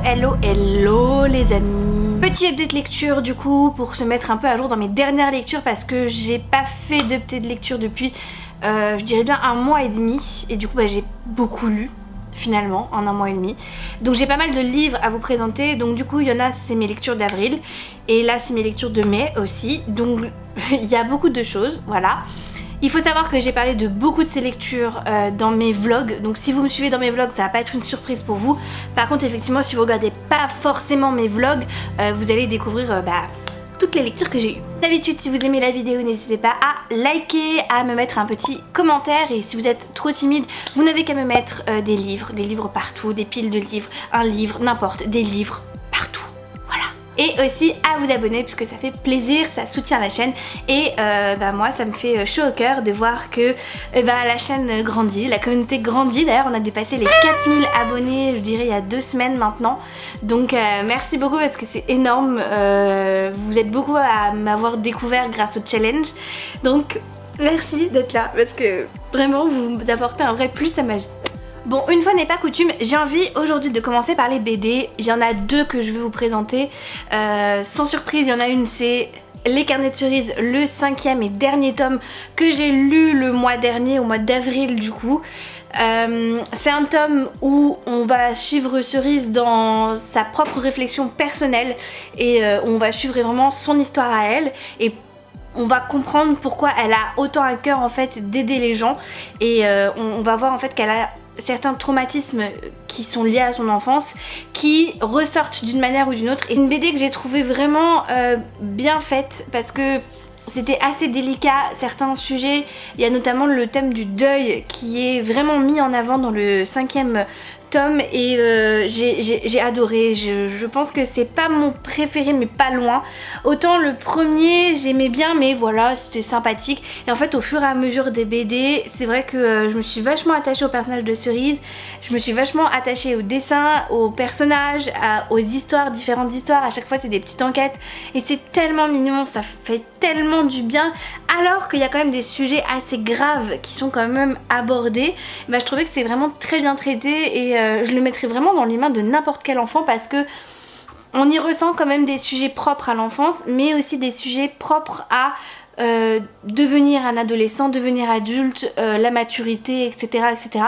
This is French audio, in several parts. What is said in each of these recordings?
Hello les amis. Petit update lecture du coup pour se mettre un peu à jour dans mes dernières lectures parce que j'ai pas fait d'update lecture depuis je dirais bien 1 mois et demi et du coup j'ai beaucoup lu finalement en 1 mois et demi. Donc j'ai pas mal de livres à vous présenter, donc du coup il y en a c'est mes lectures d'avril et là c'est mes lectures de mai aussi, donc il y a beaucoup de choses, voilà. Il faut savoir que j'ai parlé de beaucoup de ces lectures dans mes vlogs, donc si vous me suivez dans mes vlogs ça va pas être une surprise pour vous. Par contre effectivement si vous regardez pas forcément mes vlogs, vous allez découvrir toutes les lectures que j'ai eues. D'habitude si vous aimez la vidéo n'hésitez pas à liker, à me mettre un petit commentaire et si vous êtes trop timide vous n'avez qu'à me mettre des livres partout, des piles de livres, un livre, n'importe, des livres partout. Et aussi à vous abonner puisque ça fait plaisir, ça soutient la chaîne et moi ça me fait chaud au cœur de voir que la chaîne grandit, la communauté grandit. D'ailleurs on a dépassé les 4000 abonnés je dirais il y a 2 semaines maintenant, donc merci beaucoup parce que c'est énorme, vous êtes beaucoup à m'avoir découvert grâce au challenge, donc merci d'être là parce que vraiment vous apportez un vrai plus à ma vie. Bon, une fois n'est pas coutume, j'ai envie aujourd'hui de commencer par les BD. Il y en a 2 que je vais vous présenter. Sans surprise, il y en a une, c'est Les Carnets de Cerise, le 5e et dernier tome que j'ai lu le mois dernier, au mois d'avril du coup. C'est un tome où on va suivre Cerise dans sa propre réflexion personnelle et on va suivre vraiment son histoire à elle et on va comprendre pourquoi elle a autant à cœur en fait d'aider les gens et on va voir en fait qu'elle a certains traumatismes qui sont liés à son enfance qui ressortent d'une manière ou d'une autre. Et une BD que j'ai trouvé vraiment bien faite parce que c'était assez délicat certains sujets. Il y a notamment le thème du deuil qui est vraiment mis en avant dans le 5e tome et j'ai adoré. Je pense que c'est pas mon préféré mais pas loin. Autant le premier j'aimais bien mais voilà c'était sympathique et en fait au fur et à mesure des BD c'est vrai que je me suis vachement attachée au personnage de Cerise, je me suis vachement attachée au dessin, aux personnages, aux histoires, différentes histoires. À chaque fois c'est des petites enquêtes et c'est tellement mignon, ça fait tellement du bien alors qu'il y a quand même des sujets assez graves qui sont quand même abordés. Je trouvais que c'est vraiment très bien traité et je le mettrais vraiment dans les mains de n'importe quel enfant parce que on y ressent quand même des sujets propres à l'enfance mais aussi des sujets propres à devenir un adolescent, devenir adulte, la maturité, etc. etc.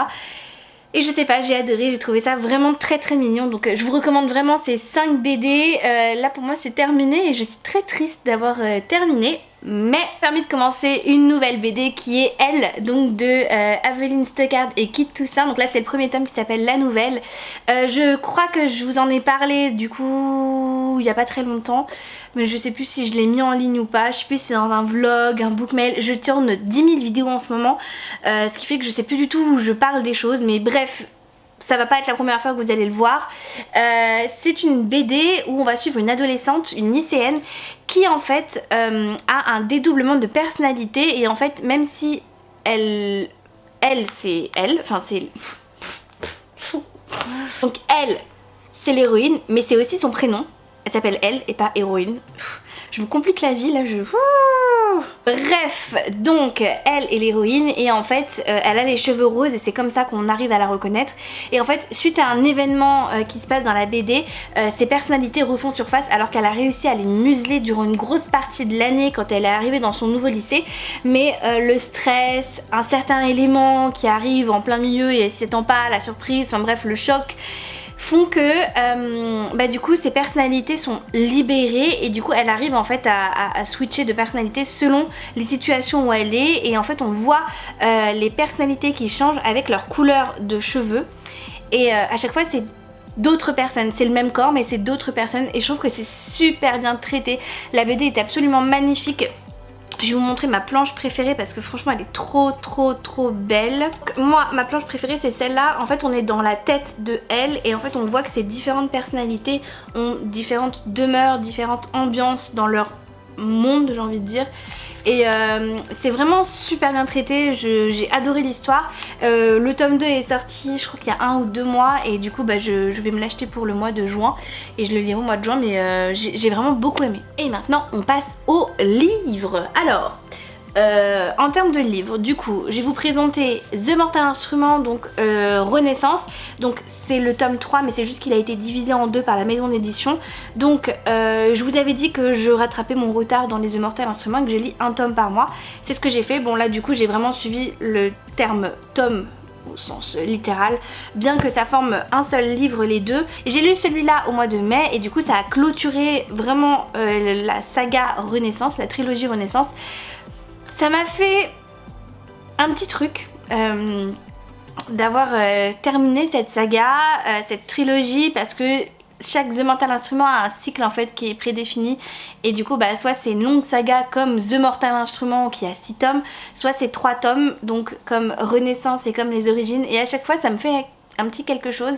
Et je sais pas, j'ai adoré, j'ai trouvé ça vraiment très très mignon, donc je vous recommande vraiment ces 5 BD. Là pour moi c'est terminé et je suis très triste d'avoir terminé. Mais permis de commencer une nouvelle BD qui est Elle, donc de Aveline Stockard et Kit Toussaint. Donc là c'est le premier tome qui s'appelle La Nouvelle. Je crois que je vous en ai parlé du coup il y a pas très longtemps, mais je sais plus si je l'ai mis en ligne ou pas. Je sais plus si c'est dans un vlog, un bookmail. Je tourne 10 000 vidéos en ce moment, ce qui fait que je sais plus du tout où je parle des choses, mais bref. Ça va pas être la première fois que vous allez le voir. C'est une BD où on va suivre une adolescente, une lycéenne qui en fait a un dédoublement de personnalité et en fait même si elle c'est elle, enfin c'est donc elle c'est l'héroïne mais c'est aussi son prénom. Elle s'appelle Elle et pas héroïne. Je me complique la vie là, Bref, donc elle est l'héroïne et en fait elle a les cheveux roses et c'est comme ça qu'on arrive à la reconnaître. Et en fait suite à un événement qui se passe dans la BD, ses personnalités refont surface alors qu'elle a réussi à les museler durant une grosse partie de l'année quand elle est arrivée dans son nouveau lycée. Mais le stress, un certain élément qui arrive en plein milieu et elle s'y attend pas, la surprise, enfin bref le choc font que du coup ses personnalités sont libérées et du coup elle arrive en fait à switcher de personnalité selon les situations où elle est et en fait on voit les personnalités qui changent avec leur couleur de cheveux et à chaque fois c'est d'autres personnes, c'est le même corps mais c'est d'autres personnes et je trouve que c'est super bien traité. La BD est absolument magnifique. Je vais vous montrer ma planche préférée parce que franchement elle est trop belle. Donc, moi ma planche préférée c'est celle-là. En fait on est dans la tête de Elle et en fait on voit que ces différentes personnalités ont différentes demeures, différentes ambiances dans leur monde j'ai envie de dire. Et c'est vraiment super bien traité, j'ai adoré l'histoire. Le tome 2 est sorti je crois qu'il y a 1 ou 2 mois et du coup je vais me l'acheter pour le mois de juin et je le lirai au mois de juin mais j'ai vraiment beaucoup aimé. Et maintenant on passe au livre. Alors En termes de livres, du coup, je vais vous présenter The Mortal Instrument, donc Renaissance. Donc c'est le tome 3, mais c'est juste qu'il a été divisé en deux par la maison d'édition. Donc je vous avais dit que je rattrapais mon retard dans les The Mortal Instrument et que je lis un tome par mois. C'est ce que j'ai fait. Bon là du coup j'ai vraiment suivi le terme tome au sens littéral, bien que ça forme un seul livre les deux. J'ai lu celui-là au mois de mai et du coup ça a clôturé vraiment la saga Renaissance, la trilogie Renaissance. Ça m'a fait un petit truc d'avoir terminé cette saga, cette trilogie, parce que chaque The Mortal Instrument a un cycle en fait qui est prédéfini et du coup soit c'est une longue saga comme The Mortal Instrument qui a 6 tomes, soit c'est 3 tomes donc comme Renaissance et comme les origines, et à chaque fois ça me fait un petit quelque chose.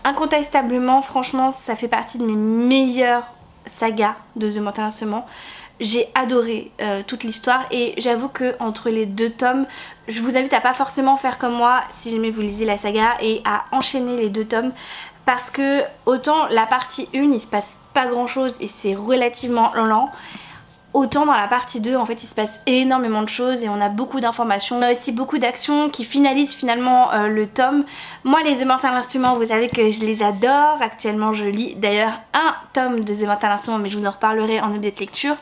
Incontestablement, franchement ça fait partie de mes meilleures sagas de The Mortal Instrument. J'ai adoré toute l'histoire et j'avoue que entre les 2 tomes, je vous invite à pas forcément faire comme moi si jamais vous lisez la saga et à enchaîner les 2 tomes, parce que autant la partie 1 il se passe pas grand chose et c'est relativement lent, autant dans la partie 2 en fait il se passe énormément de choses et on a beaucoup d'informations. On a aussi beaucoup d'actions qui finalisent finalement le tome. Moi les The Mortal Instrument, vous savez que je les adore. Actuellement je lis d'ailleurs un tome de The Mortal Instrument, mais je vous en reparlerai en update lecture.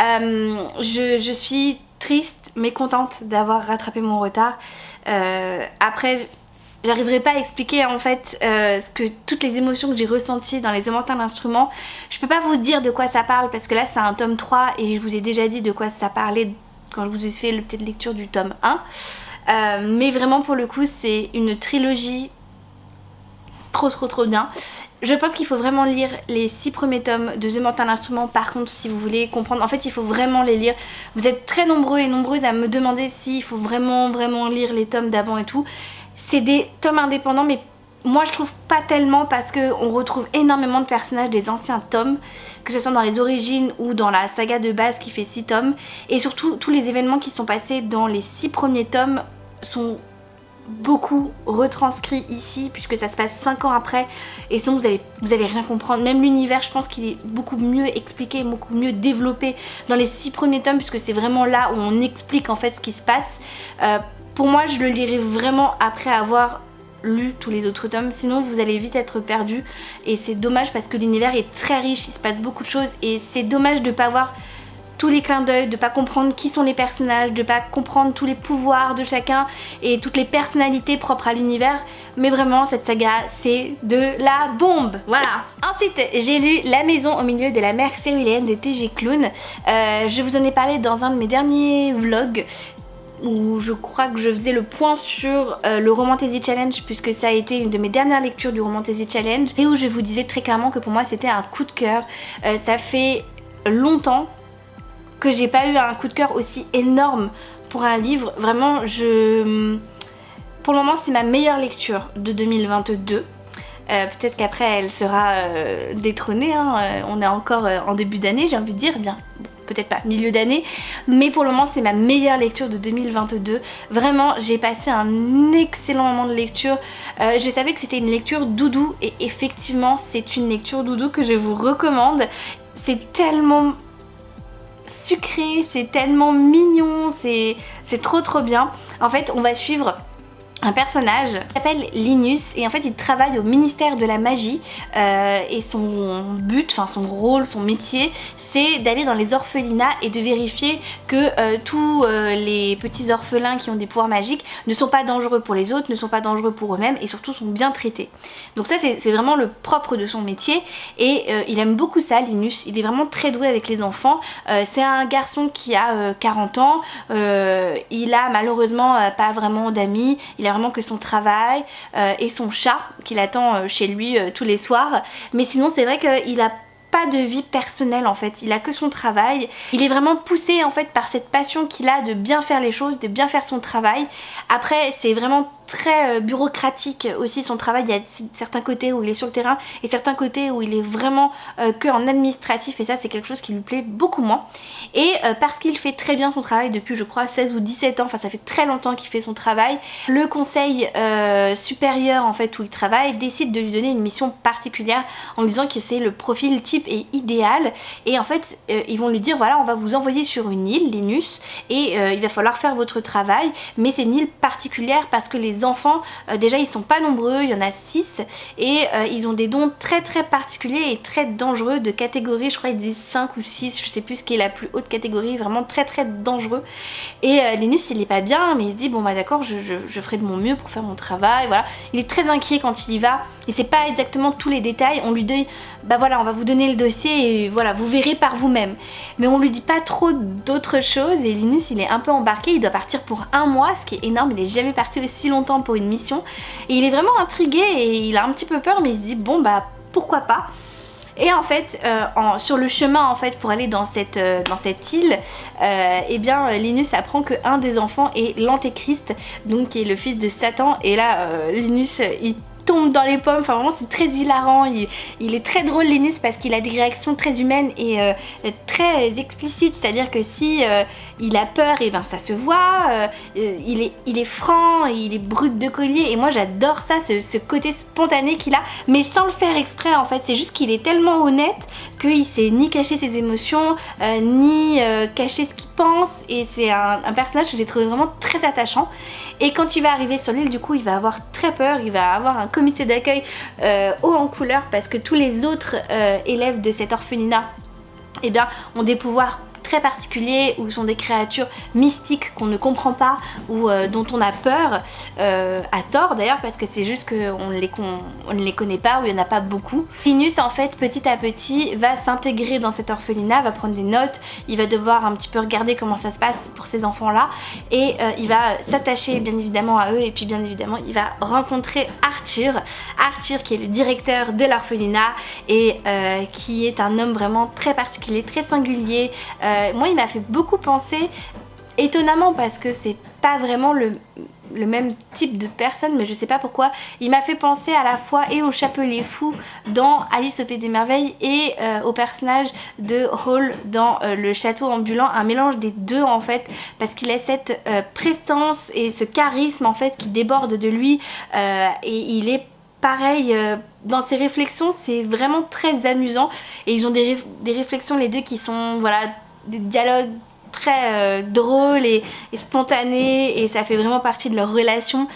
Je suis triste mais contente d'avoir rattrapé mon retard. Après j'arriverai pas à expliquer en fait toutes les émotions que j'ai ressenties dans les The Mortal Instrument. Je peux pas vous dire de quoi ça parle parce que là c'est un tome 3 et je vous ai déjà dit de quoi ça parlait quand je vous ai fait le petite lecture du tome 1. Mais vraiment pour le coup c'est une trilogie trop bien. Je pense qu'il faut vraiment lire les 6 premiers tomes de The Mortal Instrument. Par contre, si vous voulez comprendre, en fait il faut vraiment les lire. Vous êtes très nombreux et nombreuses à me demander s'il faut vraiment lire les tomes d'avant et tout. C'est des tomes indépendants, mais moi je trouve pas tellement, parce qu'on retrouve énormément de personnages des anciens tomes, que ce soit dans les origines ou dans la saga de base qui fait 6 tomes. Et surtout tous les événements qui sont passés dans les 6 premiers tomes sont beaucoup retranscrits ici, puisque ça se passe 5 ans après et sinon vous allez rien comprendre. Même l'univers, je pense qu'il est beaucoup mieux expliqué, beaucoup mieux développé dans les 6 premiers tomes, puisque c'est vraiment là où on explique en fait ce qui se passe. Pour moi je le lirai vraiment après avoir lu tous les autres tomes, sinon vous allez vite être perdu et c'est dommage parce que l'univers est très riche, il se passe beaucoup de choses et c'est dommage de ne pas voir tous les clins d'œil, de pas comprendre qui sont les personnages, de pas comprendre tous les pouvoirs de chacun et toutes les personnalités propres à l'univers. Mais vraiment cette saga c'est de la bombe, voilà. Ensuite j'ai lu La maison au milieu de la mer céruléenne de TG Klune. Je vous en ai parlé dans un de mes derniers vlogs où je crois que je faisais le point sur le Romantasy Challenge, puisque ça a été une de mes dernières lectures du Romantasy Challenge, et où je vous disais très clairement que pour moi c'était un coup de cœur. Ça fait longtemps que j'ai pas eu un coup de cœur aussi énorme pour un livre. Vraiment pour le moment c'est ma meilleure lecture de 2022. Peut-être qu'après elle sera détrônée, hein. On est encore en début d'année, j'ai envie de dire, bien peut-être pas milieu d'année, mais pour le moment c'est ma meilleure lecture de 2022. Vraiment j'ai passé un excellent moment de lecture. Je savais que c'était une lecture doudou et effectivement c'est une lecture doudou que je vous recommande. C'est tellement sucré, c'est tellement mignon, c'est trop bien. En fait on va suivre un personnage qui s'appelle Linus et en fait il travaille au ministère de la magie et son but, enfin son rôle, son métier c'est d'aller dans les orphelinats et de vérifier que tous les petits orphelins qui ont des pouvoirs magiques ne sont pas dangereux pour les autres, ne sont pas dangereux pour eux-mêmes et surtout sont bien traités. Donc ça c'est vraiment le propre de son métier et il aime beaucoup ça, Linus. Il est vraiment très doué avec les enfants. C'est un garçon qui a 40 ans, il a malheureusement pas vraiment d'amis, il a vraiment que son travail et son chat qu'il attend chez lui tous les soirs, mais sinon c'est vrai qu'il a pas de vie personnelle en fait, il a que son travail. Il est vraiment poussé en fait par cette passion qu'il a de bien faire les choses, de bien faire son travail. Après c'est vraiment très bureaucratique aussi son travail, il y a certains côtés où il est sur le terrain et certains côtés où il est vraiment que en administratif et ça c'est quelque chose qui lui plaît beaucoup moins. Et parce qu'il fait très bien son travail depuis je crois 16 ou 17 ans, enfin ça fait très longtemps qu'il fait son travail, le conseil supérieur en fait où il travaille décide de lui donner une mission particulière en lui disant que c'est le profil type type est idéal et en fait ils vont lui dire voilà on va vous envoyer sur une île, Linus, et il va falloir faire votre travail, mais c'est une île particulière parce que les enfants déjà ils sont pas nombreux, il y en a 6 et ils ont des dons très très particuliers et très dangereux de catégorie, je crois ils disent 5 ou 6, je sais plus ce qui est la plus haute catégorie, vraiment très très dangereux. Et Linus il est pas bien mais il se dit bon bah d'accord je ferai de mon mieux pour faire mon travail, voilà. Il est très inquiet quand il y va et c'est pas exactement tous les détails, on lui dit bah voilà on va vous donner le dossier et voilà vous verrez par vous-même, mais on lui dit pas trop d'autres choses et Linus il est un peu embarqué, il doit partir pour 1 mois, ce qui est énorme, il est jamais parti aussi longtemps pour une mission et il est vraiment intrigué et il a un petit peu peur mais il se dit bon bah pourquoi pas. Et en fait, sur le chemin en fait pour aller dans cette île, eh bien Linus apprend que un des enfants est l'Antéchrist, donc qui est le fils de Satan. Et là, Linus il tombe dans les pommes, enfin vraiment c'est très hilarant, il est très drôle Linus parce qu'il a des réactions très humaines et très explicites, c'est-à-dire que si il a peur et ben ça se voit, il est franc, il est brut de collier et moi j'adore ça, ce côté spontané qu'il a, mais sans le faire exprès en fait, c'est juste qu'il est tellement honnête qu'il sait ni cacher ses émotions, ni cacher ce qu'il pense et c'est un personnage que j'ai trouvé vraiment très attachant. Et quand il va arriver sur l'île, du coup, il va avoir très peur, il va avoir un comité d'accueil haut en couleur parce que tous les autres élèves de cet orphelinat, eh bien, ont des pouvoirs très particuliers ou sont des créatures mystiques qu'on ne comprend pas ou dont on a peur, à tort d'ailleurs parce que c'est juste qu'on ne les connaît pas ou il n'y en a pas beaucoup. Linus en fait petit à petit va s'intégrer dans cet orphelinat, va prendre des notes, il va devoir un petit peu regarder comment ça se passe pour ces enfants là et il va s'attacher bien évidemment à eux et puis bien évidemment il va rencontrer Arthur qui est le directeur de l'orphelinat et qui est un homme vraiment très particulier, très singulier. Moi il m'a fait beaucoup penser, étonnamment parce que c'est pas vraiment le même type de personne, mais je sais pas pourquoi, il m'a fait penser à la fois et au Chapelet Fou dans Alice au Pays des Merveilles et au personnage de Hall dans Le Château Ambulant, un mélange des deux en fait, parce qu'il a cette prestance et ce charisme en fait qui déborde de lui et il est pareil dans ses réflexions, c'est vraiment très amusant et ils ont des réflexions les deux qui sont voilà des dialogues très drôles et spontanés et ça fait vraiment partie de leur relation.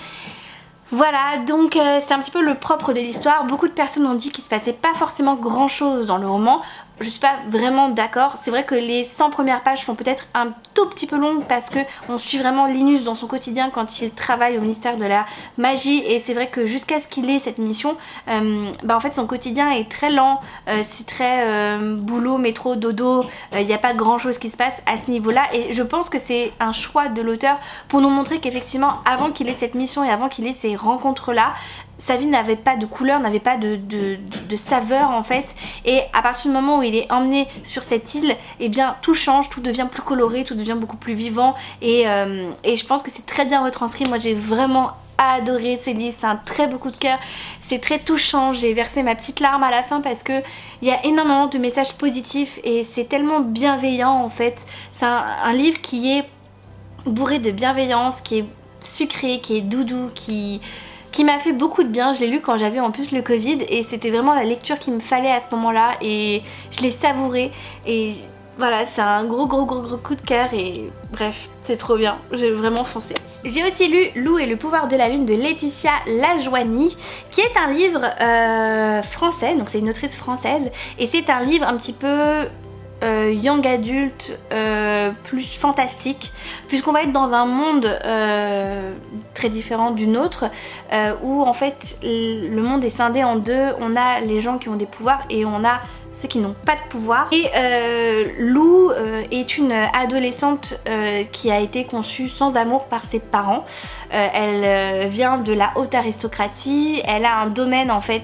Voilà, donc c'est un petit peu le propre de l'histoire. Beaucoup de personnes ont dit qu'il se passait pas forcément grand chose dans le roman. Je suis pas vraiment d'accord. C'est vrai que les 100 premières pages sont peut-être un tout petit peu longues parce que on suit vraiment Linus dans son quotidien quand il travaille au ministère de la magie et c'est vrai que jusqu'à ce qu'il ait cette mission, en fait son quotidien est très lent, c'est très boulot, métro, dodo, il n'y a pas grand chose qui se passe à ce niveau là et je pense que c'est un choix de l'auteur pour nous montrer qu'effectivement avant qu'il ait cette mission et avant qu'il ait ces rencontres là, sa vie n'avait pas de couleur, n'avait pas de saveur en fait et à partir du moment où il est emmené sur cette île, eh bien tout change, tout devient plus coloré, tout devient beaucoup plus vivant et je pense que c'est très bien retranscrit. Moi j'ai vraiment adoré ce livre, c'est un très beau coup de cœur, c'est très touchant, j'ai versé ma petite larme à la fin parce que il y a énormément de messages positifs et c'est tellement bienveillant en fait. C'est un livre qui est bourré de bienveillance, qui est sucré, qui est doudou, qui m'a fait beaucoup de bien. Je l'ai lu quand j'avais en plus le Covid et c'était vraiment la lecture qu'il me fallait à ce moment-là et je l'ai savouré et voilà, c'est un gros coup de cœur et bref, c'est trop bien, j'ai vraiment foncé. J'ai aussi lu Lou et le pouvoir de la lune de Laetitia Lajoigny qui est un livre français, donc c'est une autrice française et c'est un livre un petit peu young adulte, plus fantastique, puisqu'on va être dans un monde très différent du nôtre, où en fait le monde est scindé en deux. On a les gens qui ont des pouvoirs et on a ceux qui n'ont pas de pouvoir. Et Lou est une adolescente qui a été conçue sans amour par ses parents. Elle vient de la haute aristocratie, elle a un domaine en fait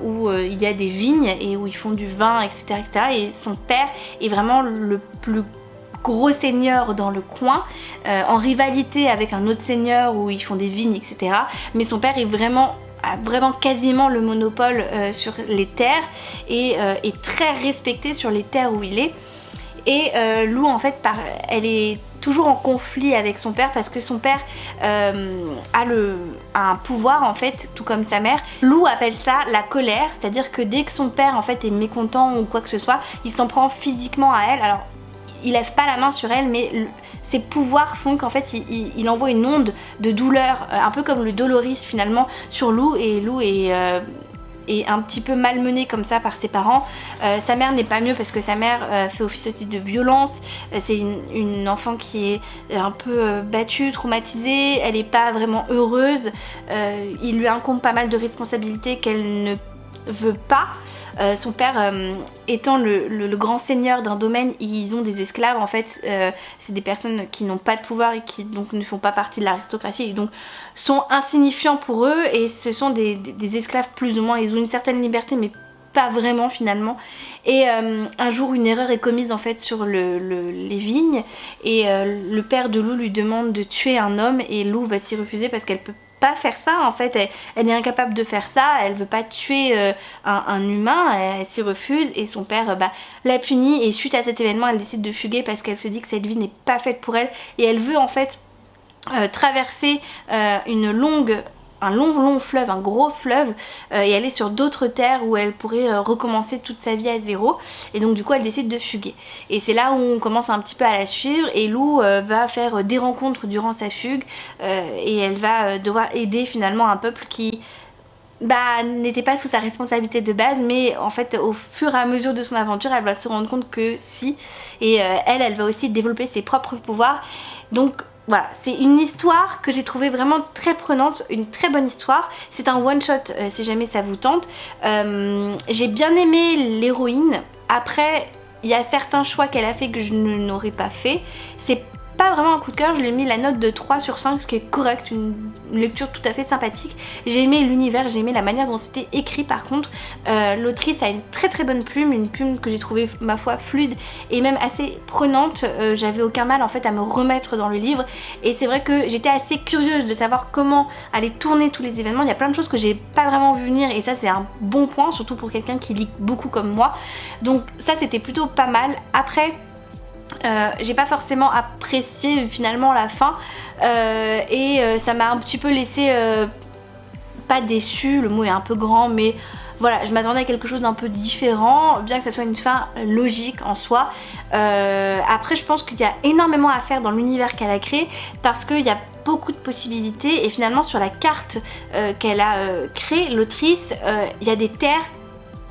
où il y a des vignes et où ils font du vin, etc., etc. Et son père est vraiment le plus gros seigneur dans le coin, en rivalité avec un autre seigneur où ils font des vignes, etc. Mais son père est vraiment quasiment le monopole sur les terres et est très respecté sur les terres où il est. Et Lou en fait elle est toujours en conflit avec son père parce que son père a un pouvoir en fait, tout comme sa mère. Lou appelle ça la colère, c'est-à-dire que dès que son père en fait est mécontent ou quoi que ce soit, il s'en prend physiquement à elle. Alors il lève pas la main sur elle, mais ses pouvoirs font qu'en fait il envoie une onde de douleur, un peu comme le Doloris finalement sur Lou, et Lou est un petit peu malmenée comme ça par ses parents. Sa mère n'est pas mieux parce que sa mère fait office aussi de violence. C'est une enfant qui est un peu battue, traumatisée, elle n'est pas vraiment heureuse. Il lui incombe pas mal de responsabilités qu'elle ne veut pas. Son père étant le grand seigneur d'un domaine, ils ont des esclaves en fait, c'est des personnes qui n'ont pas de pouvoir et qui donc ne font pas partie de l'aristocratie et donc sont insignifiants pour eux, et ce sont des esclaves plus ou moins, ils ont une certaine liberté mais pas vraiment finalement. Et un jour une erreur est commise en fait sur les vignes, et le père de Lou lui demande de tuer un homme, et Lou va s'y refuser parce qu'elle peut pas faire ça en fait, elle est incapable de faire ça, elle veut pas tuer un humain, elle s'y refuse, et son père la punit, et suite à cet événement elle décide de fuguer parce qu'elle se dit que cette vie n'est pas faite pour elle, et elle veut en fait traverser un long fleuve, un gros fleuve, et aller sur d'autres terres où elle pourrait recommencer toute sa vie à zéro, et donc du coup elle décide de fuguer. Et c'est là où on commence un petit peu à la suivre, et Lou va faire des rencontres durant sa fugue, et elle va devoir aider finalement un peuple qui n'était pas sous sa responsabilité de base, mais en fait au fur et à mesure de son aventure elle va se rendre compte que si, et elle va aussi développer ses propres pouvoirs. Donc voilà, c'est une histoire que j'ai trouvée vraiment très prenante, une très bonne histoire. C'est un one shot si jamais ça vous tente. J'ai bien aimé l'héroïne. Après, il y a certains choix qu'elle a fait que je n'aurais pas fait. C'est pas vraiment un coup de cœur, je lui ai mis la note de 3 sur 5, ce qui est correct, une lecture tout à fait sympathique. J'ai aimé l'univers, j'ai aimé la manière dont c'était écrit. Par contre, l'autrice a une très très bonne plume, une plume que j'ai trouvée ma foi fluide et même assez prenante. J'avais aucun mal en fait à me remettre dans le livre, et c'est vrai que j'étais assez curieuse de savoir comment aller tourner tous les événements. Il y a plein de choses que j'ai pas vraiment vu venir, et ça c'est un bon point, surtout pour quelqu'un qui lit beaucoup comme moi. Donc ça c'était plutôt pas mal. Après, j'ai pas forcément apprécié finalement la fin, et ça m'a un petit peu laissé pas déçue, le mot est un peu grand, mais voilà, je m'attendais à quelque chose d'un peu différent, bien que ça soit une fin logique en soi. Après, je pense qu'il y a énormément à faire dans l'univers qu'elle a créé, parce qu'il y a beaucoup de possibilités, et finalement sur la carte qu'elle a créée, l'autrice, il y a des terres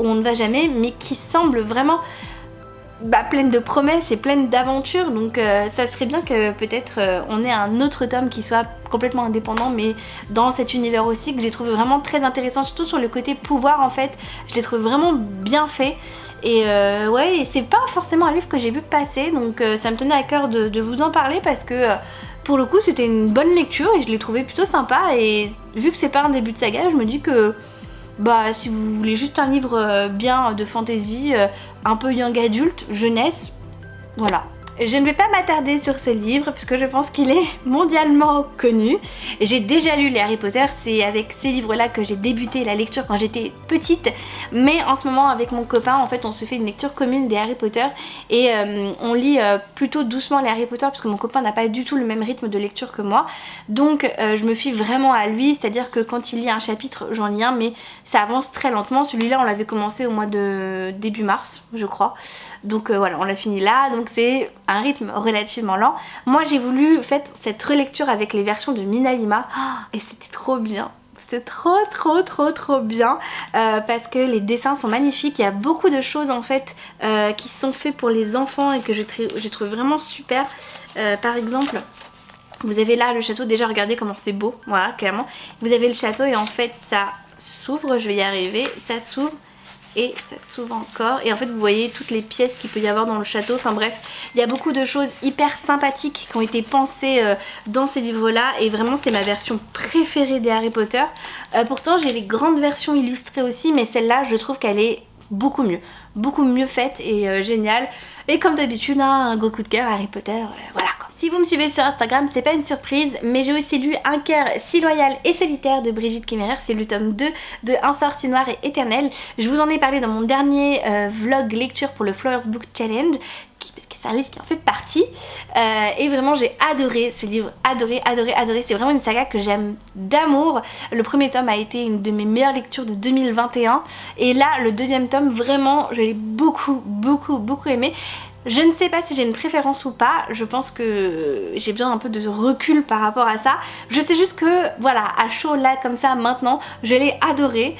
où on ne va jamais, mais qui semblent vraiment pleine de promesses et pleine d'aventures. Donc ça serait bien que peut-être on ait un autre tome qui soit complètement indépendant, mais dans cet univers aussi, que j'ai trouvé vraiment très intéressant, surtout sur le côté pouvoir en fait. Je l'ai trouvé vraiment bien fait, et ouais, et c'est pas forcément un livre que j'ai vu passer, donc ça me tenait à cœur de vous en parler, parce que pour le coup c'était une bonne lecture et je l'ai trouvé plutôt sympa. Et vu que c'est pas un début de saga, je me dis que si vous voulez juste un livre bien de fantasy, un peu young adulte, jeunesse, voilà. Je ne vais pas m'attarder sur ce livre puisque je pense qu'il est mondialement connu. J'ai déjà lu les Harry Potter, c'est avec ces livres-là que j'ai débuté la lecture quand j'étais petite. Mais en ce moment avec mon copain, en fait on se fait une lecture commune des Harry Potter, et on lit plutôt doucement les Harry Potter parce que mon copain n'a pas du tout le même rythme de lecture que moi. Donc je me fie vraiment à lui, c'est-à-dire que quand il lit un chapitre, j'en lis un, mais ça avance très lentement. Celui-là on l'avait commencé au mois de début mars, je crois. Donc voilà, on l'a fini là, donc c'est un rythme relativement lent. Moi j'ai voulu faire cette relecture avec les versions de Minalima, et c'était trop bien. C'était trop bien, parce que les dessins sont magnifiques. Il y a beaucoup de choses en fait qui sont faites pour les enfants et que j'ai trouvé vraiment super. Par exemple, vous avez là le château, déjà regardez comment c'est beau, voilà, clairement. Vous avez le château et en fait ça s'ouvre, je vais y arriver, ça s'ouvre et ça s'ouvre encore, et en fait vous voyez toutes les pièces qu'il peut y avoir dans le château. Enfin bref, il y a beaucoup de choses hyper sympathiques qui ont été pensées dans ces livres là, et vraiment c'est ma version préférée des Harry Potter. Pourtant j'ai les grandes versions illustrées aussi, mais celle-là je trouve qu'elle est beaucoup mieux faite et géniale. Et comme d'habitude, un gros coup de cœur Harry Potter, voilà quoi. Si vous me suivez sur Instagram, c'est pas une surprise, mais j'ai aussi lu Un cœur si loyal et solitaire de Brigitte Kémérer. C'est le tome 2 de Un sort si noir et éternel. Je vous en ai parlé dans mon dernier vlog lecture pour le Flowers Book Challenge, parce que c'est un livre qui en fait partie. Et vraiment j'ai adoré ce livre, adoré. C'est vraiment une saga que j'aime d'amour. Le premier tome a été une de mes meilleures lectures de 2021. Et là, le deuxième tome, vraiment, je l'ai beaucoup aimé. Je ne sais pas si j'ai une préférence ou pas, je pense que j'ai besoin un peu de recul par rapport à ça. Je sais juste que, voilà, à chaud là, comme ça, maintenant, je l'ai adoré.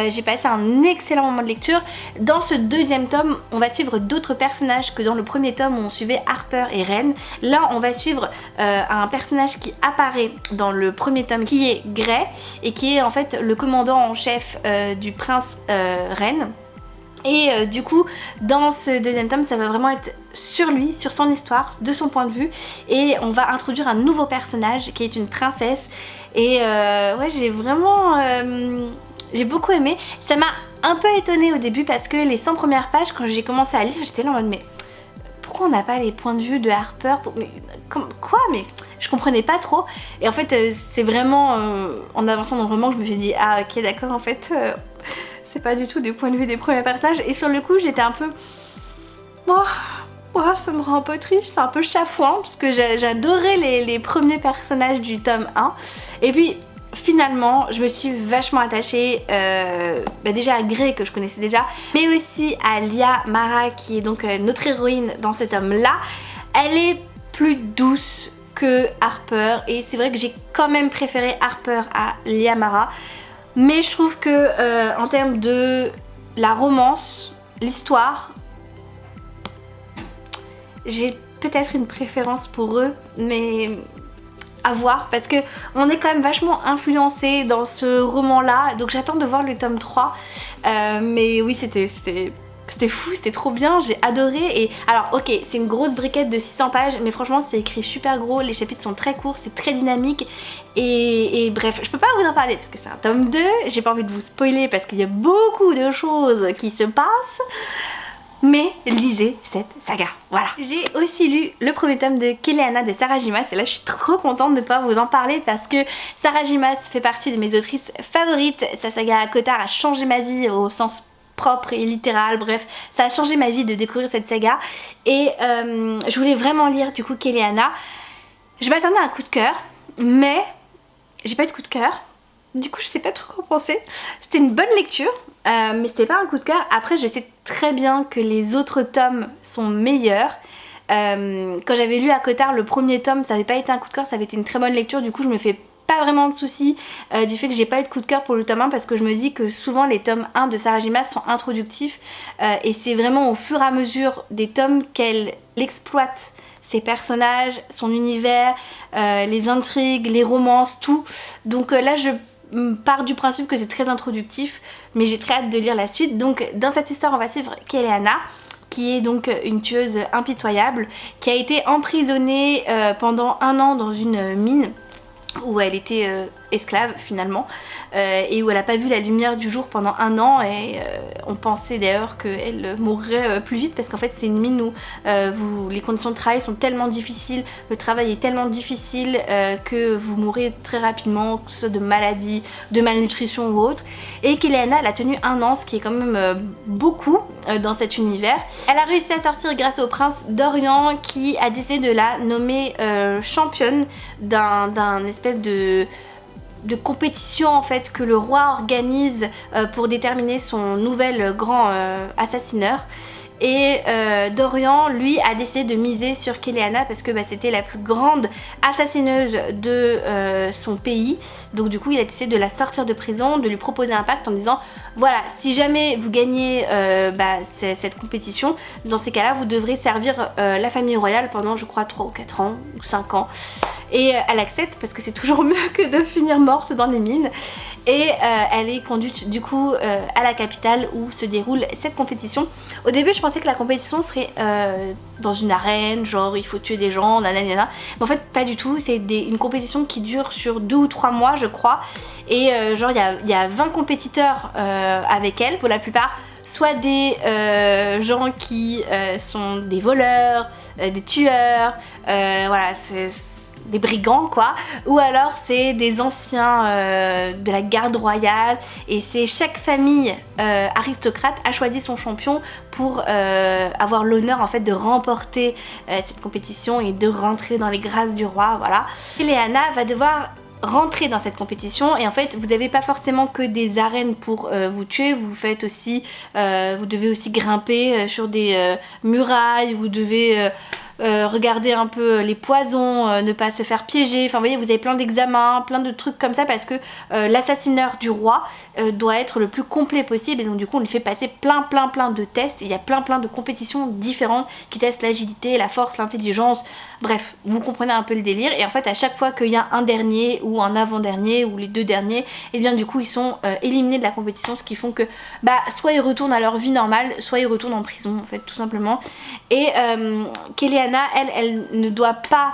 J'ai passé un excellent moment de lecture. Dans ce deuxième tome, on va suivre d'autres personnages que dans le premier tome où on suivait Harper et Ren. Là, on va suivre un personnage qui apparaît dans le premier tome, qui est Gray, et qui est en fait le commandant en chef du prince Ren. Et du coup, dans ce deuxième tome, ça va vraiment être sur lui, sur son histoire, de son point de vue. Et on va introduire un nouveau personnage qui est une princesse. Et ouais, j'ai vraiment... j'ai beaucoup aimé. Ça m'a un peu étonnée au début parce que les 100 premières pages, quand j'ai commencé à lire, j'étais là en mode mais... Pourquoi on n'a pas les points de vue de Harper mais, quoi mais je comprenais pas trop. Et en fait, c'est vraiment en avançant dans le roman que je me suis dit ah ok d'accord en fait... c'est pas du tout du point de vue des premiers passages et sur le coup j'étais un peu ça me rend un peu triste, c'est un peu chafouin parce que j'adorais les premiers personnages du tome 1 et puis finalement je me suis vachement attachée déjà à Gray que je connaissais déjà mais aussi à Lia Mara qui est donc notre héroïne dans ce tome là. Elle est plus douce que Harper et c'est vrai que j'ai quand même préféré Harper à Lia Mara. Mais je trouve que en termes de la romance, l'histoire, j'ai peut-être une préférence pour eux, mais à voir parce que on est quand même vachement influencé dans ce roman-là, donc j'attends de voir le tome 3. Mais oui, c'était fou, c'était trop bien, j'ai adoré. Et alors ok, c'est une grosse briquette de 600 pages mais franchement c'est écrit super gros, les chapitres sont très courts, c'est très dynamique et bref, je peux pas vous en parler parce que c'est un tome 2, j'ai pas envie de vous spoiler parce qu'il y a beaucoup de choses qui se passent. Mais lisez cette saga, voilà. J'ai aussi lu le premier tome de Keleana de Sarah Jimas et là je suis trop contente de pouvoir vous en parler parce que Sarah Jimas fait partie de mes autrices favorites. Sa saga Cotard a changé ma vie au sens propre et littéral, bref, ça a changé ma vie de découvrir cette saga et je voulais vraiment lire du coup Keleana. Je m'attendais à un coup de cœur, mais j'ai pas eu de coup de cœur, du coup je sais pas trop quoi penser. C'était une bonne lecture, mais c'était pas un coup de cœur. Après je sais très bien que les autres tomes sont meilleurs. Quand j'avais lu à Cotard le premier tome, ça avait pas été un coup de cœur, ça avait été une très bonne lecture, du coup je me fais pas vraiment de soucis du fait que j'ai pas eu de coup de cœur pour le tome 1 parce que je me dis que souvent les tomes 1 de Sarah Jimas sont introductifs et c'est vraiment au fur et à mesure des tomes qu'elle exploite ses personnages, son univers, les intrigues, les romances, tout. Donc là je pars du principe que c'est très introductif mais j'ai très hâte de lire la suite. Donc dans cette histoire on va suivre Keleana qui est donc une tueuse impitoyable qui a été emprisonnée pendant 1 an dans une mine où elle était esclave finalement et où elle n'a pas vu la lumière du jour pendant 1 an et on pensait d'ailleurs qu'elle mourrait plus vite parce qu'en fait c'est une mine où les conditions de travail sont tellement difficiles, le travail est tellement difficile que vous mourrez très rapidement, que ce soit de maladie, de malnutrition ou autre. Et Keleana elle a tenu 1 an, ce qui est quand même beaucoup dans cet univers. Elle a réussi à sortir grâce au prince d'Orient qui a décidé de la nommer championne d'un espèce de compétition en fait que le roi organise pour déterminer son nouvel grand assassineur. Et Dorian lui a décidé de miser sur Keleana parce que c'était la plus grande assassineuse de son pays, donc du coup il a décidé de la sortir de prison, de lui proposer un pacte en disant voilà, si jamais vous gagnez cette compétition, dans ces cas là vous devrez servir la famille royale pendant je crois 3 ou 4 ans ou 5 ans. Et elle accepte parce que c'est toujours mieux que de finir morte dans les mines. Et elle est conduite du coup à la capitale où se déroule cette compétition. Au début je pensais que la compétition serait dans une arène, genre il faut tuer des gens, nanana. Mais en fait pas du tout, c'est une compétition qui dure sur 2 ou 3 mois je crois. Et genre il y a 20 compétiteurs avec elle, pour la plupart soit des gens qui sont des voleurs, des tueurs, voilà, des brigands quoi, ou alors c'est des anciens de la garde royale, et c'est chaque famille aristocrate a choisi son champion pour avoir l'honneur en fait de remporter cette compétition et de rentrer dans les grâces du roi, voilà. Keleana va devoir rentrer dans cette compétition, et en fait vous n'avez pas forcément que des arènes pour vous tuer, vous faites aussi, vous devez aussi grimper sur des murailles, vous devez regarder un peu les poisons, ne pas se faire piéger, enfin vous voyez, vous avez plein d'examens, plein de trucs comme ça, parce que l'assassineur du roi doit être le plus complet possible, et donc du coup on lui fait passer plein de tests, et il y a plein de compétitions différentes qui testent l'agilité, la force, l'intelligence, bref, vous comprenez un peu le délire, et en fait à chaque fois qu'il y a un dernier ou un avant-dernier ou les deux derniers, et bien du coup ils sont éliminés de la compétition, ce qui font que bah soit ils retournent à leur vie normale, soit ils retournent en prison en fait tout simplement. Et Keleana, elle ne doit pas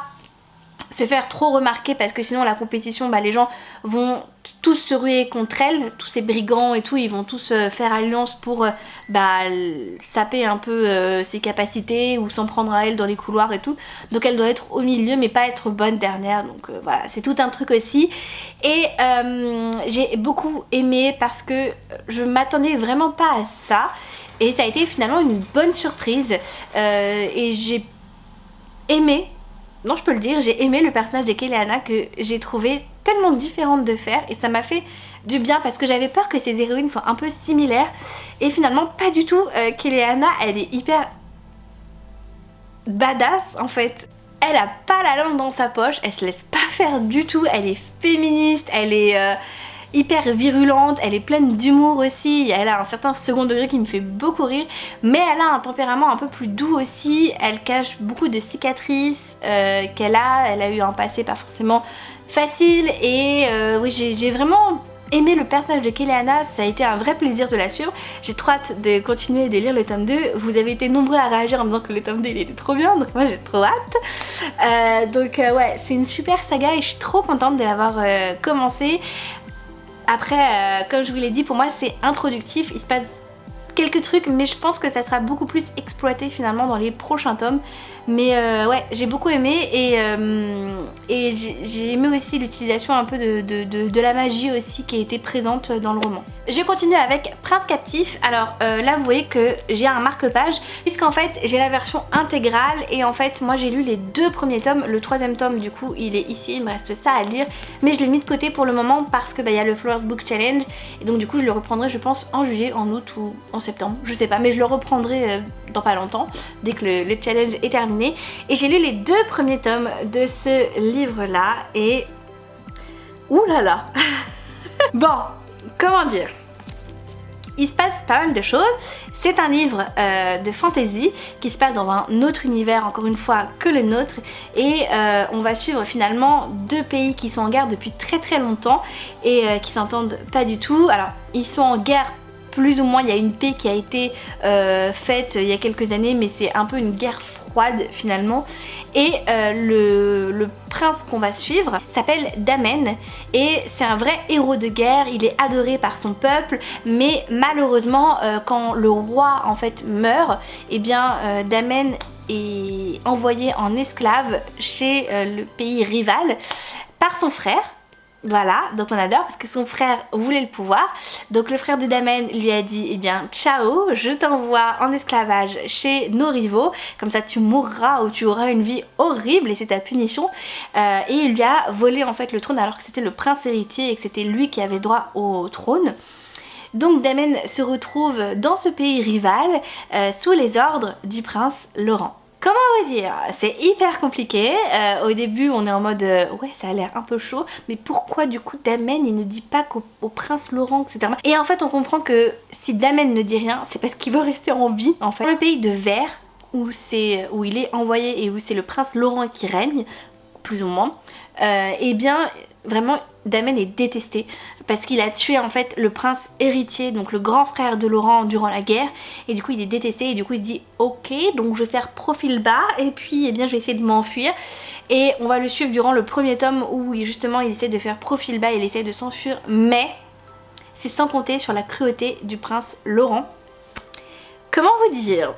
se faire trop remarquer, parce que sinon la compétition, bah, les gens vont tous se ruer contre elle, tous ces brigands et tout, ils vont tous faire alliance pour saper un peu ses capacités ou s'en prendre à elle dans les couloirs et tout, donc elle doit être au milieu mais pas être bonne dernière, donc voilà, c'est tout un truc aussi. Et j'ai beaucoup aimé parce que je m'attendais vraiment pas à ça, et ça a été finalement une bonne surprise, et j'ai aimé, non je peux le dire, j'ai aimé le personnage de Keleana, que j'ai trouvé tellement différente de faire, et ça m'a fait du bien parce que j'avais peur que ces héroïnes soient un peu similaires, et finalement pas du tout. Keleana, elle est hyper badass en fait. Elle a pas la langue dans sa poche, elle se laisse pas faire du tout, elle est féministe, elle est hyper virulente, elle est pleine d'humour aussi, elle a un certain second degré qui me fait beaucoup rire, mais elle a un tempérament un peu plus doux aussi, elle cache beaucoup de cicatrices qu'elle a, elle a eu un passé pas forcément facile, et oui, j'ai vraiment aimé le personnage de Keleana, ça a été un vrai plaisir de la suivre. J'ai trop hâte de continuer de lire le tome 2. Vous avez été nombreux à réagir en me disant que le tome 2 il était trop bien, donc moi j'ai trop hâte. Ouais, c'est une super saga et je suis trop contente de l'avoir commencé. Après, comme je vous l'ai dit, pour moi c'est introductif, il se passe quelques trucs, mais je pense que ça sera beaucoup plus exploité finalement dans les prochains tomes. Mais ouais, j'ai beaucoup aimé, et j'ai aimé aussi l'utilisation un peu de la magie aussi qui a été présente dans le roman. Je continue avec Prince Captif. Alors là vous voyez que j'ai un marque-page, puisqu'en fait j'ai la version intégrale, et en fait moi j'ai lu les 2 premiers tomes, le 3e tome du coup il est ici, il me reste ça à lire, mais je l'ai mis de côté pour le moment parce que bah, y a le Flowers Book Challenge, et donc du coup je le reprendrai je pense en juillet, en août ou en septembre, je sais pas, mais je le reprendrai dans pas longtemps, dès que le challenge est terminé. Et j'ai lu les 2 premiers tomes de ce livre là, et ouh là là. Bon, comment dire, il se passe pas mal de choses. C'est un livre de fantasy qui se passe dans un autre univers encore une fois que le nôtre, et on va suivre finalement 2 pays qui sont en guerre depuis très longtemps et qui s'entendent pas du tout. Alors ils sont en guerre plus ou moins, il y a une paix qui a été faite il y a quelques années, mais c'est un peu une guerre froide finalement. Et le prince qu'on va suivre s'appelle Damen, et c'est un vrai héros de guerre, il est adoré par son peuple, mais malheureusement quand le roi en fait meurt, et bien Damen est envoyé en esclave chez le pays rival par son frère. Voilà, donc on adore parce que son frère voulait le pouvoir. Donc le frère de Damen lui a dit, eh bien ciao, je t'envoie en esclavage chez nos rivaux, comme ça tu mourras ou tu auras une vie horrible et c'est ta punition. Et il lui a volé en fait le trône alors que c'était le prince héritier et que c'était lui qui avait droit au trône. Donc Damen se retrouve dans ce pays rival sous les ordres du prince Laurent. Comment vous dire, c'est hyper compliqué. Au début on est en mode ouais ça a l'air un peu chaud, mais pourquoi du coup Damen il ne dit pas qu'au prince Laurent, etc. Et en fait on comprend que si Damen ne dit rien, c'est parce qu'il veut rester en vie en fait. Dans le pays de Verre, où il est envoyé et où c'est le prince Laurent qui règne, plus ou moins, et bien vraiment Damen est détesté parce qu'il a tué en fait le prince héritier, donc le grand frère de Laurent durant la guerre, et du coup il est détesté et du coup il se dit ok, donc je vais faire profil bas et puis eh bien je vais essayer de m'enfuir. Et on va le suivre durant le premier tome où justement il essaie de faire profil bas, il essaie de s'enfuir, mais c'est sans compter sur la cruauté du prince Laurent. comment vous dire?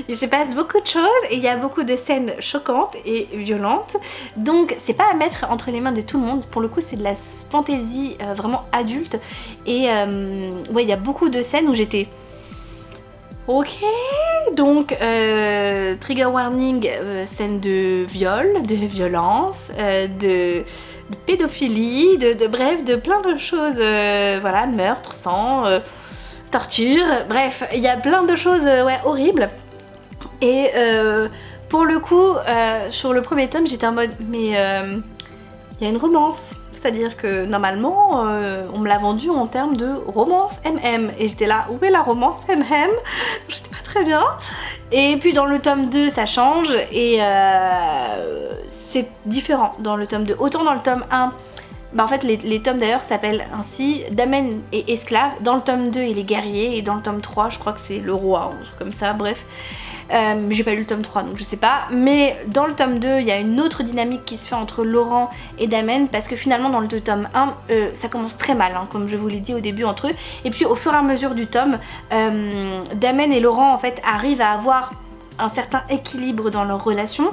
Il se passe beaucoup de choses et il y a beaucoup de scènes choquantes et violentes. Donc c'est pas à mettre entre les mains de tout le monde. Pour le coup c'est de la fantaisie vraiment adulte. Et ouais, il y a beaucoup de scènes où j'étais... Ok, donc trigger warning, scène de viol, de violence, de pédophilie, bref, de plein de choses, voilà, meurtre, sang, torture, bref, il y a plein de choses ouais, horribles. Et pour le coup, sur le premier tome, j'étais en mode, mais il y a une romance. C'est-à-dire que normalement, on me l'a vendu en termes de romance MM. Et j'étais là, où est la romance MM? J'étais pas très bien. Et puis dans le tome 2, ça change. Et c'est différent dans le tome 2. Autant dans le tome 1, bah en fait les tomes d'ailleurs s'appellent ainsi. Damen est esclave. Dans le tome 2, il est guerrier. Et dans le tome 3, je crois que c'est le roi, un truc comme ça, bref. J'ai pas lu le tome 3 donc je sais pas, mais dans le tome 2 il y a une autre dynamique qui se fait entre Laurent et Damen, parce que finalement dans le tome 1 ça commence très mal hein, comme je vous l'ai dit au début entre eux, et puis au fur et à mesure du tome Damen et Laurent en fait arrivent à avoir un certain équilibre dans leur relation.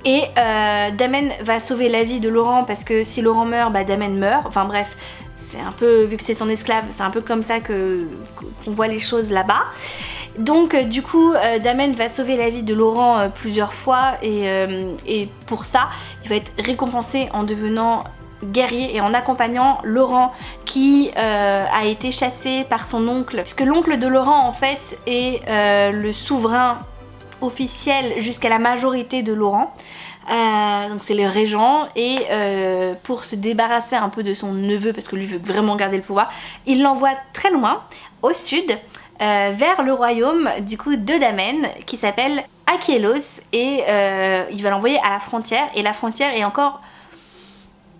Et Damen va sauver la vie de Laurent, parce que si Laurent meurt, bah Damen meurt, enfin bref, c'est un peu, vu que c'est son esclave, c'est un peu comme ça qu'on voit les choses là-bas. Donc du coup Damen va sauver la vie de Laurent plusieurs fois, et pour ça il va être récompensé en devenant guerrier et en accompagnant Laurent qui a été chassé par son oncle, puisque l'oncle de Laurent en fait est le souverain officiel jusqu'à la majorité de Laurent. Donc c'est le régent, et pour se débarrasser un peu de son neveu, parce que lui veut vraiment garder le pouvoir, il l'envoie très loin au sud, vers le royaume du coup de Damen qui s'appelle Akielos, et il va l'envoyer à la frontière, et la frontière est encore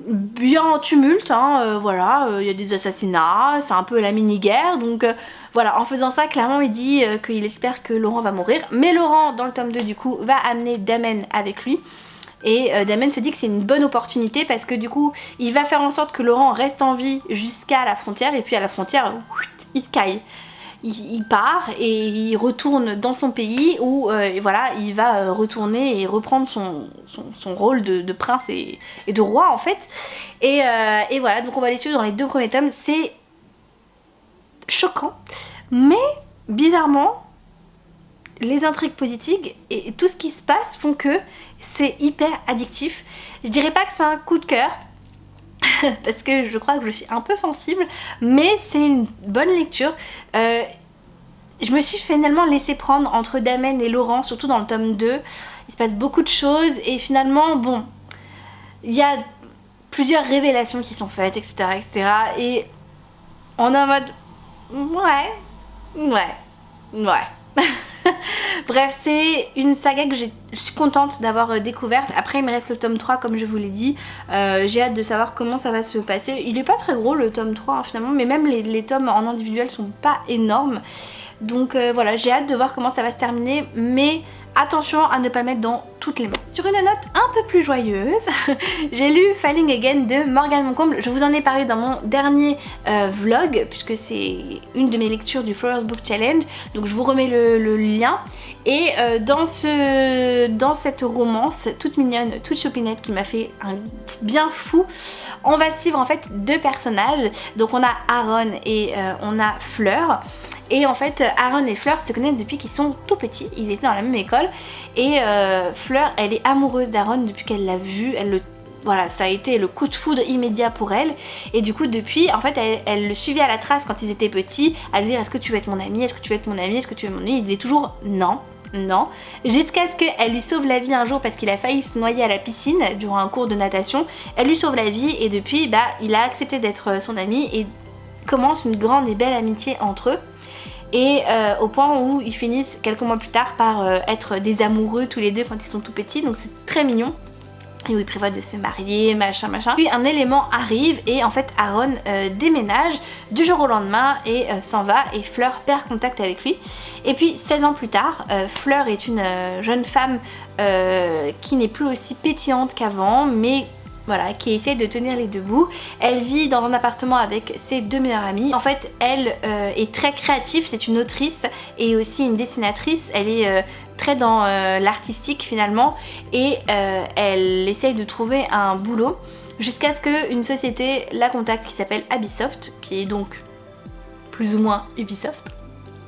bien en tumulte hein, voilà, y a des assassinats, c'est un peu la mini-guerre, donc voilà, en faisant ça clairement il dit qu'il espère que Laurent va mourir, mais Laurent dans le tome 2 du coup va amener Damen avec lui. Et Damen se dit que c'est une bonne opportunité, parce que du coup il va faire en sorte que Laurent reste en vie jusqu'à la frontière, et puis à la frontière il se caille. Il part et il retourne dans son pays où voilà, il va retourner et reprendre son rôle de prince et de roi en fait. Et voilà, donc on va les suivre dans les 2 premiers tomes. C'est choquant, mais bizarrement les intrigues politiques et tout ce qui se passe font que c'est hyper addictif. Je dirais pas que c'est un coup de cœur, parce que je crois que je suis un peu sensible, mais c'est une bonne lecture. Je me suis finalement laissée prendre entre Damen et Laurent, surtout dans le tome 2. Il se passe beaucoup de choses, et finalement, bon, il y a plusieurs révélations qui sont faites, etc. etc. et on est en mode, ouais. Bref, c'est une saga que je suis contente d'avoir découverte. Après il me reste le tome 3 comme je vous l'ai dit, j'ai hâte de savoir comment ça va se passer. Il est pas très gros le tome 3 hein, finalement, mais même les tomes en individuel sont pas énormes. Donc voilà, j'ai hâte de voir comment ça va se terminer, mais attention à ne pas mettre dans toutes les mains. Sur une note un peu plus joyeuse, j'ai lu Falling Again de Morgane Moncomble. Je vous en ai parlé dans mon dernier vlog, puisque c'est une de mes lectures du Flowers Book Challenge, donc je vous remets le lien. Et dans cette romance toute mignonne, toute choupinette, qui m'a fait un bien fou, on va suivre en fait 2 personnages. Donc on a Aaron et on a Fleur. Et en fait Aaron et Fleur se connaissent depuis qu'ils sont tout petits, ils étaient dans la même école, et Fleur elle est amoureuse d'Aaron depuis qu'elle l'a vu, voilà, ça a été le coup de foudre immédiat pour elle, et du coup depuis en fait elle le suivait à la trace quand ils étaient petits, à lui dire est-ce que tu veux être mon ami, est-ce que tu veux être mon ami, est-ce que tu veux mon ami, il disait toujours non, jusqu'à ce qu'elle lui sauve la vie un jour parce qu'il a failli se noyer à la piscine durant un cours de natation. Elle lui sauve la vie, et depuis bah il a accepté d'être son ami, et commence une grande et belle amitié entre eux. Et au point où ils finissent quelques mois plus tard par être des amoureux tous les deux quand ils sont tout petits, donc c'est très mignon. Et où ils prévoient de se marier, machin. Puis un élément arrive, et en fait Aaron déménage du jour au lendemain et s'en va, et Fleur perd contact avec lui. Et puis 16 ans plus tard, Fleur est une jeune femme qui n'est plus aussi pétillante qu'avant, mais voilà, qui essaie de tenir les deux bouts. Elle vit dans un appartement avec ses deux meilleures amies. En fait, elle est très créative, c'est une autrice et aussi une dessinatrice. Elle est très dans l'artistique finalement et elle essaye de trouver un boulot jusqu'à ce qu'une société la contacte qui s'appelle Ubisoft, qui est donc plus ou moins Ubisoft.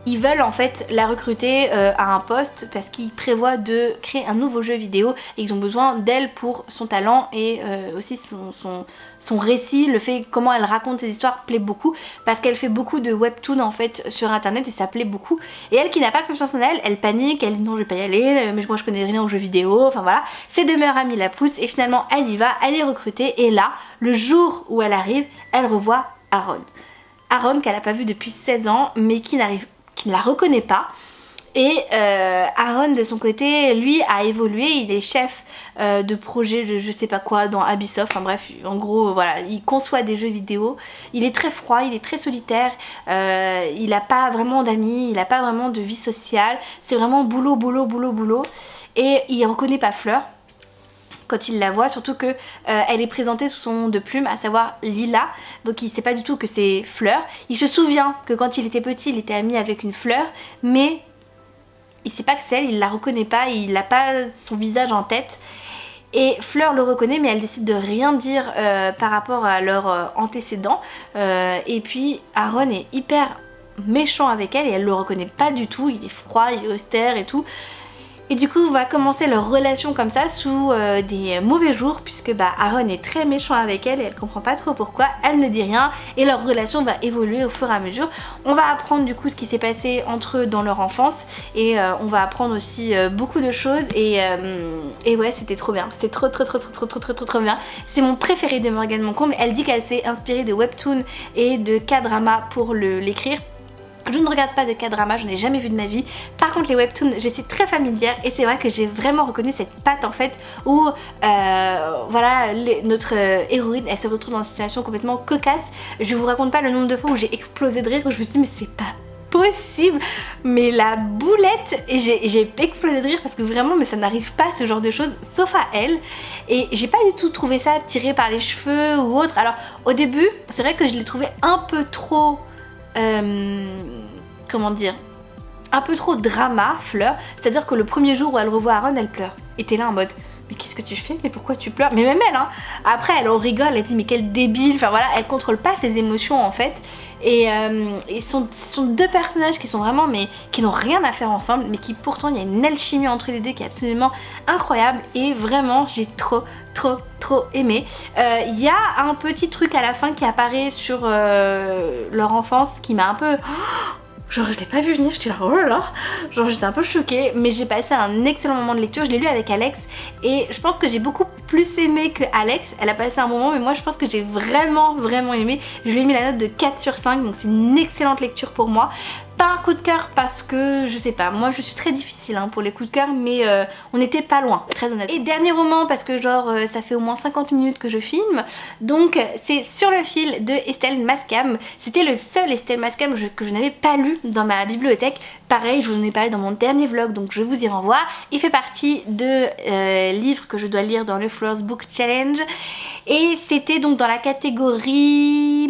Ils veulent en fait la recruter à un poste parce qu'ils prévoient de créer un nouveau jeu vidéo et ils ont besoin d'elle pour son talent et aussi son récit, le fait comment elle raconte ses histoires plaît beaucoup parce qu'elle fait beaucoup de webtoons en fait sur internet et ça plaît beaucoup. Et elle qui n'a pas confiance en elle, elle panique, elle dit non je vais pas y aller, mais moi je connais rien aux jeux vidéo, enfin voilà. Ses deux meilleures amies la poussent et finalement elle y va, elle est recrutée et là, le jour où elle arrive, elle revoit Aaron. Aaron qu'elle n'a pas vu depuis 16 ans mais qui ne la reconnaît pas. Et Aaron de son côté, lui a évolué, il est chef de projet de je sais pas quoi dans Ubisoft, enfin bref, en gros voilà, il conçoit des jeux vidéo, il est très froid, il est très solitaire, il a pas vraiment d'amis, il a pas vraiment de vie sociale, c'est vraiment boulot, boulot, boulot, boulot, et il reconnaît pas Fleur quand il la voit, surtout que elle est présentée sous son nom de plume, à savoir Lila, donc il sait pas du tout que c'est Fleur. Il se souvient que quand il était petit, il était ami avec une fleur, mais il sait pas que c'est elle, il la reconnaît pas, il n'a pas son visage en tête. Et Fleur le reconnaît, mais elle décide de rien dire par rapport à leurs antécédents. Et puis Aaron est hyper méchant avec elle et elle le reconnaît pas du tout, il est froid, il est austère et tout. Et du coup va commencer leur relation comme ça sous des mauvais jours puisque Aaron est très méchant avec elle et elle comprend pas trop pourquoi, elle ne dit rien et leur relation va évoluer au fur et à mesure. On va apprendre du coup ce qui s'est passé entre eux dans leur enfance et on va apprendre aussi beaucoup de choses et ouais c'était trop bien, c'était trop bien. C'est mon préféré de Morgane Moncomble, elle dit qu'elle s'est inspirée de webtoons et de K-drama pour l'écrire. Je ne regarde pas de K-drama, je n'ai jamais vu de ma vie. Par contre les webtoons, je suis très familière et c'est vrai que j'ai vraiment reconnu cette patte en fait où voilà, notre héroïne elle se retrouve dans une situation complètement cocasse. Je vous raconte pas le nombre de fois où j'ai explosé de rire, où je me suis dit mais c'est pas possible, mais la boulette, et j'ai explosé de rire parce que vraiment mais ça n'arrive pas ce genre de choses sauf à elle et j'ai pas du tout trouvé ça tiré par les cheveux ou autre. Alors au début c'est vrai que je l'ai trouvé un peu trop comment dire, un peu trop drama Fleur, c'est à dire que le premier jour où elle revoit Aaron elle pleure et t'es là en mode mais qu'est-ce que tu fais, mais pourquoi tu pleures, mais même elle hein. Après elle en rigole, elle dit mais quel débile, enfin voilà, elle contrôle pas ses émotions en fait et ce sont deux personnages qui sont vraiment mais qui n'ont rien à faire ensemble mais qui pourtant il y a une alchimie entre les deux qui est absolument incroyable et vraiment j'ai trop aimé. Il y a un petit truc à la fin qui apparaît sur leur enfance qui m'a un peu... Genre je l'ai pas vu venir, j'étais là oh là là, genre j'étais un peu choquée, mais j'ai passé un excellent moment de lecture, je l'ai lu avec Alex et je pense que j'ai beaucoup plus aimé que Alex, elle a passé un moment mais moi je pense que j'ai vraiment aimé, je lui ai mis la note de 4 sur 5 donc c'est une excellente lecture pour moi. Pas un coup de cœur parce que je sais pas, moi je suis très difficile hein, pour les coups de cœur mais on n'était pas loin, très honnête. Et dernier roman parce que genre ça fait au moins 50 minutes que je filme, donc c'est Sur le fil de Estelle Mascam. C'était le seul Estelle Mascam que je n'avais pas lu dans ma bibliothèque. Pareil, je vous en ai parlé dans mon dernier vlog donc je vous y renvoie. Il fait partie de livres que je dois lire dans le Fleurs Book Challenge. Et c'était donc dans la catégorie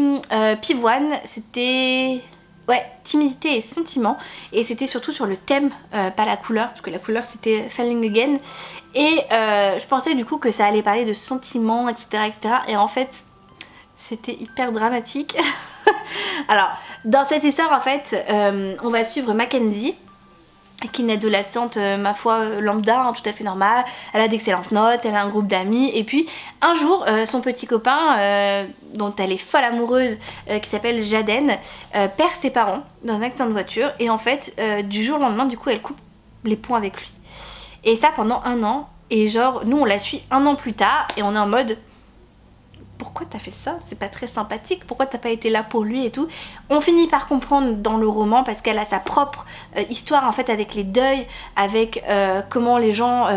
pivoine, c'était... Ouais, timidité et sentiment, et c'était surtout sur le thème, pas la couleur, parce que la couleur c'était Falling Again, et je pensais du coup que ça allait parler de sentiments, etc. et en fait, c'était hyper dramatique. Alors, dans cette histoire, en fait, on va suivre Mackenzie, qui est une adolescente, ma foi, lambda, hein, tout à fait normale. Elle a d'excellentes notes, elle a un groupe d'amis. Et puis, un jour, son petit copain, dont elle est folle amoureuse, qui s'appelle Jaden, perd ses parents dans un accident de voiture. Et en fait, du jour au lendemain, du coup, elle coupe les ponts avec lui. Et ça pendant 1 an. Et genre, nous, on la suit 1 an plus tard. Et on est en mode... Pourquoi t'as fait ça? C'est pas très sympathique, pourquoi t'as pas été là pour lui et tout. On finit par comprendre dans le roman parce qu'elle a sa propre histoire en fait avec les deuils, avec comment les gens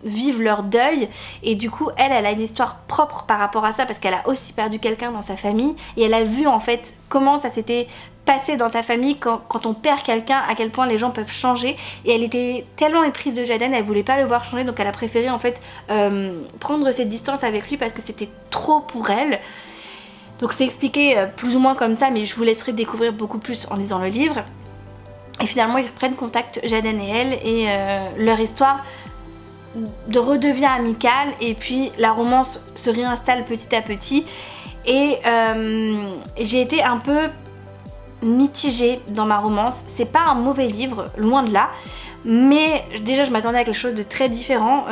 vivent leur deuil, et du coup elle a une histoire propre par rapport à ça parce qu'elle a aussi perdu quelqu'un dans sa famille et elle a vu en fait comment ça s'était passé dans sa famille quand on perd quelqu'un, à quel point les gens peuvent changer, et elle était tellement éprise de Jaden, elle voulait pas le voir changer, donc elle a préféré en fait prendre cette distance avec lui parce que c'était trop pour elle. Donc c'est expliqué plus ou moins comme ça, mais je vous laisserai découvrir beaucoup plus en lisant le livre. Et finalement ils reprennent contact, Jaden et elle, et leur histoire redevient amicale, et puis la romance se réinstalle petit à petit, et j'ai été un peu mitigée dans ma romance. C'est pas un mauvais livre, loin de là, mais déjà je m'attendais à quelque chose de très différent,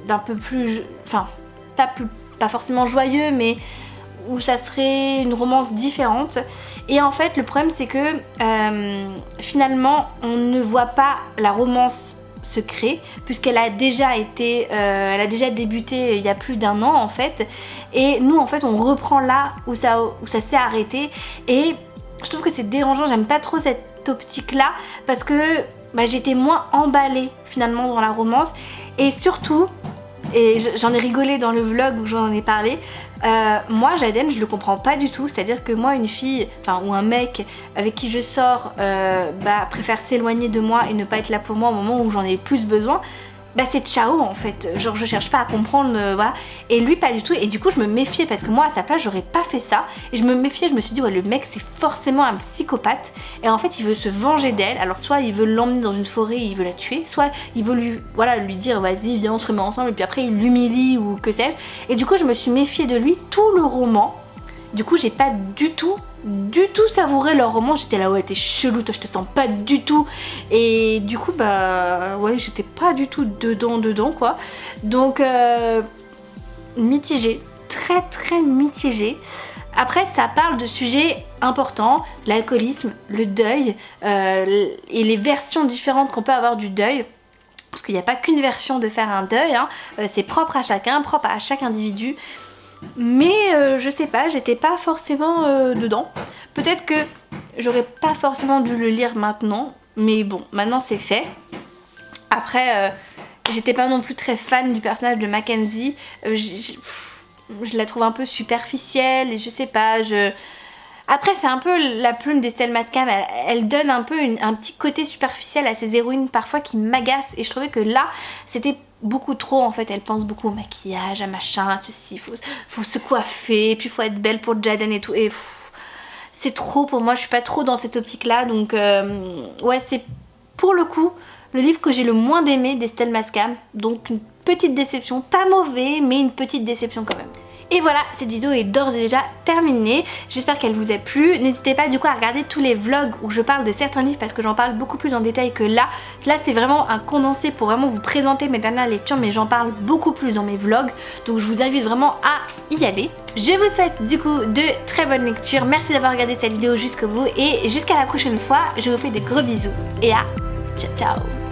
d'un peu plus, enfin pas forcément joyeux, mais où ça serait une romance différente. Et en fait le problème c'est que finalement on ne voit pas la romance se créer, puisqu'elle a déjà été elle a déjà débuté il y a plus d'1 an en fait, et nous en fait on reprend là où ça s'est arrêté, et je trouve que c'est dérangeant. J'aime pas trop cette optique là parce que j'étais moins emballée finalement dans la romance, et surtout, et j'en ai rigolé dans le vlog où j'en ai parlé, moi Jaden je le comprends pas du tout, c'est à dire que moi une fille, enfin ou un mec avec qui je sors préfère s'éloigner de moi et ne pas être là pour moi au moment où j'en ai plus besoin, c'est ciao en fait, genre je cherche pas à comprendre, voilà, et lui pas du tout, et du coup je me méfiais parce que moi à sa place j'aurais pas fait ça, et je me méfiais, je me suis dit ouais le mec c'est forcément un psychopathe, et en fait il veut se venger d'elle, alors soit il veut l'emmener dans une forêt et il veut la tuer, soit il veut lui dire vas-y viens on se remet ensemble, et puis après il l'humilie ou que sais-je, et du coup je me suis méfiée de lui tout le roman. Du coup j'ai pas du tout savouré leur roman, j'étais là ouais t'es chelou, toi je te sens pas du tout, et du coup ouais j'étais pas du tout dedans quoi, donc mitigée, très très mitigée. Après ça parle de sujets importants, l'alcoolisme, le deuil, et les versions différentes qu'on peut avoir du deuil, parce qu'il n'y a pas qu'une version de faire un deuil, hein. C'est propre à chacun, propre à chaque individu. Mais je sais pas, j'étais pas forcément dedans. Peut-être que j'aurais pas forcément dû le lire maintenant, mais bon, maintenant c'est fait. Après, j'étais pas non plus très fan du personnage de Mackenzie. Je la trouve un peu superficielle, et je sais pas, Après c'est un peu la plume d'Estelle Mascam, elle donne un peu un petit côté superficiel à ses héroïnes parfois qui m'agace, et je trouvais que là c'était beaucoup trop en fait. Elle pense beaucoup au maquillage, à machin, à ceci, faut se coiffer, et puis faut être belle pour Jaden et tout, et c'est trop pour moi, je suis pas trop dans cette optique là, donc ouais c'est pour le coup le livre que j'ai le moins aimé d'Estelle Mascam, donc une petite déception, pas mauvais mais une petite déception quand même. Et voilà, cette vidéo est d'ores et déjà terminée, j'espère qu'elle vous a plu. N'hésitez pas du coup à regarder tous les vlogs où je parle de certains livres parce que j'en parle beaucoup plus en détail que là. Là c'est vraiment un condensé pour vraiment vous présenter mes dernières lectures, mais j'en parle beaucoup plus dans mes vlogs, donc je vous invite vraiment à y aller. Je vous souhaite du coup de très bonnes lectures, merci d'avoir regardé cette vidéo jusqu'au bout, et jusqu'à la prochaine fois, je vous fais des gros bisous et à ciao ciao.